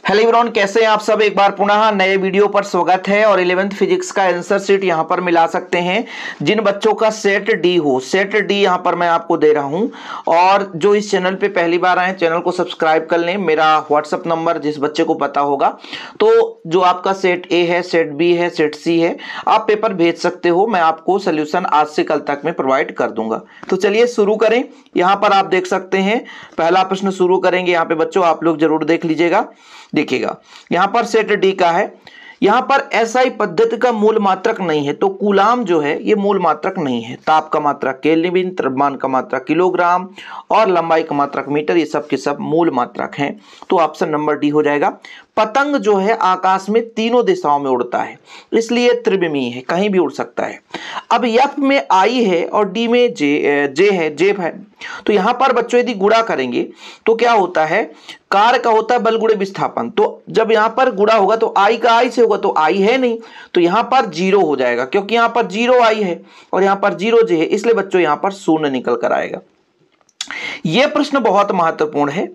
Hello everyone, कैसे हैं आप सब। एक बार पुनः नए वीडियो पर स्वागत है। और 11th फिजिक्स का आंसर शीट यहां पर मिला सकते हैं जिन बच्चों का सेट डी हो। सेट डी यहां पर मैं आपको दे रहा हूं। और जो इस चैनल पे पहली बार आए, चैनल को सब्सक्राइब कर लें। मेरा व्हाट्सअप नंबर जिस बच्चे को पता होगा, तो जो आपका सेट ए है, सेट बी है, सेट सी है, आप पेपर भेज सकते हो। मैं आपको सोल्यूशन आज से कल तक में प्रोवाइड कर दूंगा। तो चलिए शुरू करें। यहां पर आप देख सकते हैं पहला प्रश्न शुरू करेंगे। यहाँ पे बच्चों आप लोग जरूर देख लीजिएगा। देखिएगा यहां पर सेट डी का है। यहां पर एसआई पद्धति का मूल मात्रक नहीं है, तो कूलाम जो है ये मूल मात्रक नहीं है। ताप का मात्रक केल्विन, द्रव्यमान का मात्रक किलोग्राम और लंबाई का मात्रक मीटर, ये सब के सब मूल मात्रक हैं। तो ऑप्शन नंबर डी हो जाएगा। पतंग जो है आकाश में तीनों दिशाओं में उड़ता है, इसलिए त्रिविमीय है, कहीं भी उड़ सकता है। अब एफ में आई है और डी में जे है, जेब है। तो यहां पर बच्चों यदि गुणा करेंगे तो क्या होता है, कार का होता है बल गुणे विस्थापन। तो जब यहां पर गुणा होगा तो आई का आई से होगा, तो आई है नहीं, तो यहां पर जीरो हो जाएगा, क्योंकि यहां पर जीरो आई है और यहां पर जीरो जे है, इसलिए बच्चों यहां पर शून्य निकल कर आएगा। यह प्रश्न बहुत महत्वपूर्ण है।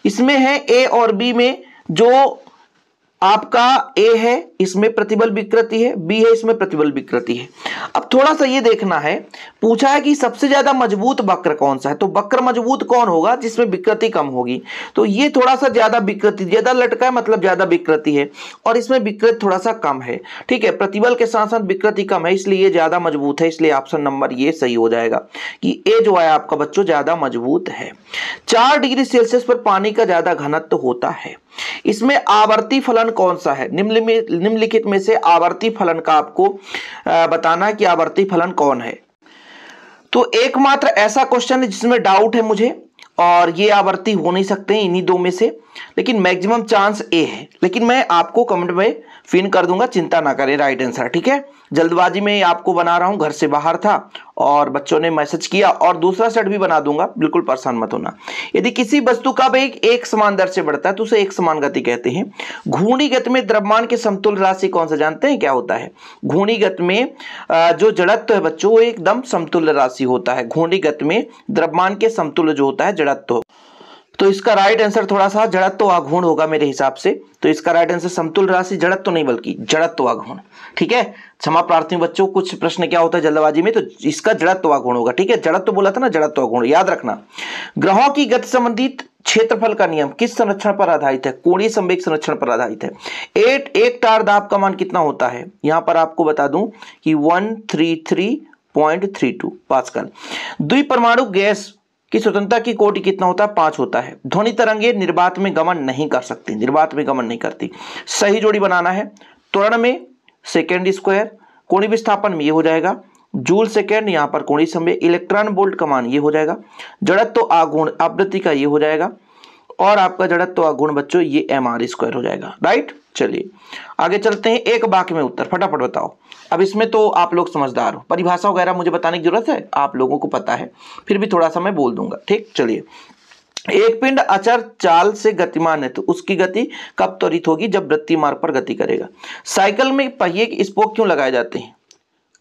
इसमें है ए और बी में जो आपका ए है इसमें प्रतिबल विकृति है, बी है इसमें प्रतिबल विकृति है। अब थोड़ा सा ये देखना है, पूछा है कि सबसे ज्यादा मजबूत वक्र कौन सा है, तो वक्र मजबूत कौन होगा जिसमें विकृति कम होगी। तो ये थोड़ा सा ज्यादा विकृति, ज्यादा लटका है मतलब ज्यादा विकृति है, और इसमें विकृति थोड़ा सा कम है। ठीक है, प्रतिबल के साथ साथ विकृति कम है, इसलिए ये ज्यादा मजबूत है। इसलिए ऑप्शन नंबर ये सही हो जाएगा कि ए जो है आपका बच्चों ज्यादा मजबूत है। 4 डिग्री सेल्सियस पर पानी का ज्यादा घनत्व होता है। इसमें आवर्ती फलन कौन सा है, निम्नलिखित में से आवर्ती फलन का आपको बताना है कि आवर्ती फलन कौन है। तो एकमात्र ऐसा क्वेश्चन है जिसमें डाउट है मुझे, और ये आवर्ती हो नहीं सकते हैं इन्हीं दो में से, लेकिन मैक्सिमम चांस ए है। लेकिन मैं आपको कमेंट में पिन कर दूंगा, चिंता ना करें, राइट आंसर। ठीक है, जल्दबाजी में आपको बना रहा हूं, घर से बाहर था और बच्चों ने मैसेज किया, और दूसरा सेट भी बना दूंगा, बिल्कुल परेशान मत होना। यदि किसी वस्तु का वेग एक समान दर से बढ़ता है तो उसे एक समान गति कहते हैं। घूर्णी गति में द्रव्यमान की समतुल्य राशि कौन सा जानते हैं क्या होता है? घूर्णी गति में जो जड़त्व है बच्चों वो एकदम समतुल्य राशि होता है। घूर्णी गति में द्रव्यमान के समतुल्य जो होता है जड़त्व। तो इसका राइट आंसर थोड़ा सा जड़त्व आघूर्ण होगा मेरे हिसाब से। तो इसका राइट आंसर समतुल्य राशि जड़त्व नहीं बल्कि जड़त्व आघूर्ण। ठीक है, क्षमा प्रार्थी बच्चों, कुछ प्रश्न क्या होता है जल्दबाजी में, तो इसका जड़त्व आघूर्ण होगा। ठीक है, जड़त्व बोला था ना, जड़त्व आघूर्ण याद रखना। ग्रहों की गति संबंधित क्षेत्रफल का नियम किस संरक्षण पर आधारित है? कोणीय संवेग संरक्षण पर आधारित है। एक टार दाब का मान कितना होता है? यहां पर आपको बता दूं कि 133.32 पास्कल। द्विपरमाणु गैस की स्वतंत्रता की कोटि कितना होता है? 5 होता है। ध्वनि तरंगे निर्वात में गमन नहीं कर सकती, निर्वात में गमन नहीं करती। सही जोड़ी बनाना है। त्वरण में सेकेंड स्क्वायर, कोणीय विस्थापन में ये हो जाएगा जूल सेकेंड, यहाँ पर कोणीय संवेग, इलेक्ट्रॉन वोल्ट का मान ये हो जाएगा, जड़त्व आघूर्ण आवृत्ति का ये हो जाएगा, और आपका जड़त्व आघूर्ण बच्चों ये mr स्क्वायर हो जाएगा। राइट, चलिए आगे चलते हैं। एक वाक्य में उत्तर फटाफट बताओ। अब इसमें तो आप लोग समझदार हो, परिभाषा वगैरह मुझे बताने की जरूरत है, आप लोगों को पता है, फिर भी थोड़ा सा मैं बोल दूंगा। ठीक, चलिए। एक पिंड अचर चाल से गतिमान है तो उसकी गति कब त्वरित होगी? जब वृत्तीय मार्ग पर गति करेगा। साइकिल में पहिए के स्पोक क्यों लगाए जाते हैं?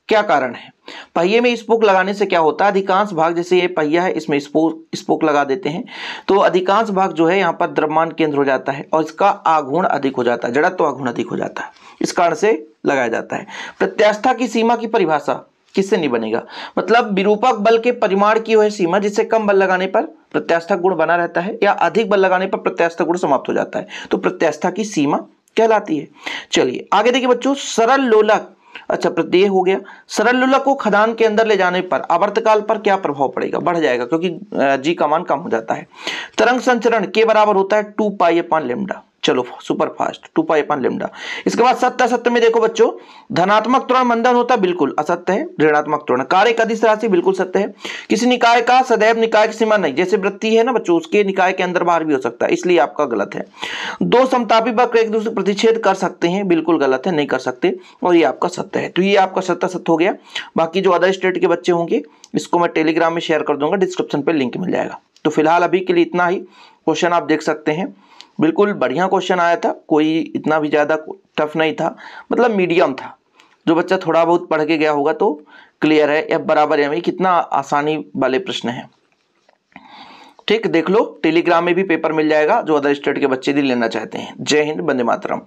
क्या कारण है? पहिए में स्पोक लगाने से क्या होता है, अधिकांश भाग, जैसे ये पहिया है इसमें स्पोक लगा देते हैं तो अधिकांश भाग जो है यहाँ पर द्रव्यमान केंद्र हो जाता है और इसका आघूर्ण अधिक हो जाता है, जड़त्व आघूर्ण अधिक हो जाता है, इस कारण से लगाया जाता है। प्रत्यास्था की सीमा की परिभाषा किससे नहीं बनेगा? मतलब विरूपक बल के परिमाण की वह सीमा जिससे कम बल लगाने पर प्रत्यास्था गुण बना रहता है या अधिक बल लगाने पर प्रत्यास्था गुण समाप्त हो जाता है, तो प्रत्यास्था की सीमा कहलाती है। चलिए आगे देखिए बच्चों, सरल लोलक, अच्छा प्रत्यय हो गया। सरल लोलक को खदान के अंदर ले जाने पर आवर्तकाल पर क्या प्रभाव पड़ेगा? बढ़ जाएगा, क्योंकि जी का मान कम हो जाता है। तरंग संचरण के बराबर होता है 2 पाई अपॉन लैम्डा। चलो super fast, 2 pi upon lambda. इसके बाद सत्य असत्य में देखो बच्चों, धनात्मक त्वरण मंदन होता है, बिल्कुल असत्य है। ऋणात्मक त्वरण कार्य अदिश राशि, बिल्कुल सत्य है। किसी निकाय का सदैव निकाय की सीमा नहीं, जैसे वृत्ति है ना बच्चों, उसके निकाय के अंदर बाहर भी हो सकता है, इसलिए आपका गलत है। दो समतापी वक्र एक दूसरे प्रतिच्छेद कर सकते हैं, बिल्कुल गलत है, नहीं कर सकते, और ये आपका सत्य है। तो ये आपका सत्य सत्य हो गया। बाकी जो अदर स्टेट के बच्चे होंगे इसको मैं टेलीग्राम में शेयर कर दूंगा, डिस्क्रिप्शन पे लिंक मिल जाएगा। तो फिलहाल अभी के लिए इतना ही। क्वेश्चन आप देख सकते हैं, बिल्कुल बढ़िया क्वेश्चन आया था, कोई इतना भी ज़्यादा टफ नहीं था, मतलब मीडियम था। जो बच्चा थोड़ा बहुत पढ़ के गया होगा तो क्लियर है, या बराबर है, कितना आसानी वाले प्रश्न हैं। ठीक, देख लो टेलीग्राम में भी पेपर मिल जाएगा जो अदर स्टेट के बच्चे भी लेना चाहते हैं। जय हिंद, वंदे मातरम।